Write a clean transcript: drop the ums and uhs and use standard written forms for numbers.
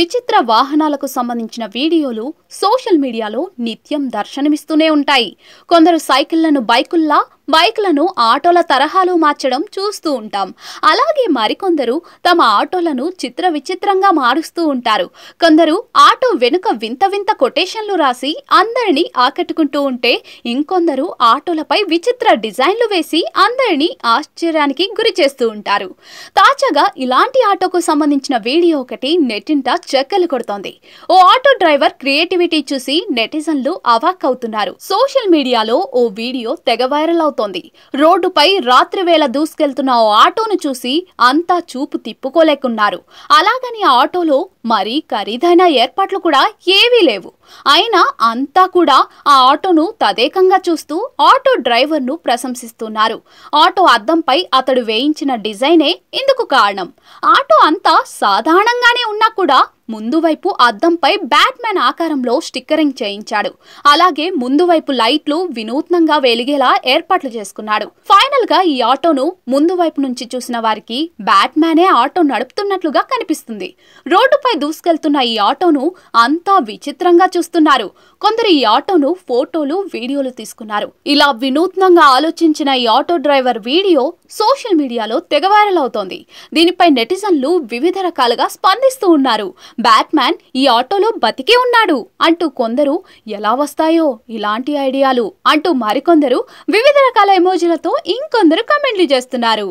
విచిత్ర వాహనాలకు సంబంధించిన వీడియోలు సోషల్ మీడియాలో నిత్యం దర్శనమిస్తూనే ఉంటాయి. కొందరు సైకిళ్లను బైకుల్లా, బైక్లను ఆటోల తరహాలో మార్చడం చూస్తూ ఉంటాం. అలాగే మరికొందరు తమ ఆటోలను చిత్ర విచిత్రంగా మారుస్తూ ఉంటారు. కొందరు ఆటో వెనుక వింత వింత కొటేషన్లు రాసి అందరినీ ఆకట్టుకుంటూ ఉంటే, ఇంకొందరు ఆటోలపై విచిత్ర డిజైన్లు వేసి అందరినీ ఆశ్చర్యానికి గురి చేస్తూ ఉంటారు. తాజాగా ఇలాంటి ఆటోకు సంబంధించిన వీడియో ఒకటి నెట్టింట చెక్కలు కొడుతోంది. ఓ ఆటో డ్రైవర్ క్రియేటివిటీ చూసి నెటిజన్లు అవాక్కవుతున్నారు. సోషల్ మీడియాలో ఓ వీడియో తెగ వైరల్ అవుతోంది. రోడ్డుపై రాత్రి వేళ దూసుకెళ్తున్న ఓ ఆటోను చూసి అంతా చూపు తిప్పుకోలేకున్నారు. అలాగని ఆ ఆటోలో మరీ ఖరీదైన ఏర్పాట్లు కూడా ఏవీ లేవు. అయినా అంతా కూడా ఆ ఆటోను తదేకంగా చూస్తూ ఆటో డ్రైవర్ను ప్రశంసిస్తున్నారు. ఆటో అద్దంపై అతడు వేయించిన డిజైనే ఇందుకు కారణం. ఆటో అంతా సాధారణంగానే ఉన్నా కూడా ముందు వైపు అద్దంపై బ్యాట్మ్యాన్ ఆకారంలో స్టిక్కరింగ్ చేయించాడు. అలాగే ముందు వైపు లైట్లు వినూత్నంగా వెలిగేలా ఏర్పాట్లు చేసుకున్నాడు. ఫైనల్ గా ఈ ఆటోను ముందు వైపు నుంచి చూసిన వారికి బ్యాట్మ్యానే ఆటో నడుపుతున్నట్లుగా కనిపిస్తుంది. రోడ్డుపై దూసుకెళ్తున్న ఈ ఆటోను అంతా విచిత్రంగా చూస్తున్నారు. కొందరు ఈ ఆటోను ఫోటోలు, వీడియోలు తీసుకున్నారు. ఇలా వినూత్నంగా ఆలోచించిన ఈ ఆటో డ్రైవర్ వీడియో సోషల్ మీడియాలో తెగ వైరల్ అవుతోంది. దీనిపై నెటిజన్లు వివిధ రకాలుగా స్పందిస్తూ ఉన్నారు. బ్యాట్మ్యాన్ ఈ ఆటోలో బతికే ఉన్నాడు అంటూ కొందరు, ఎలా వస్తాయో ఇలాంటి ఐడియాలు అంటూ మరికొందరు వివిధ రకాల ఎమోజీలతో ఇంకొందరు కామెంట్లు చేస్తున్నారు.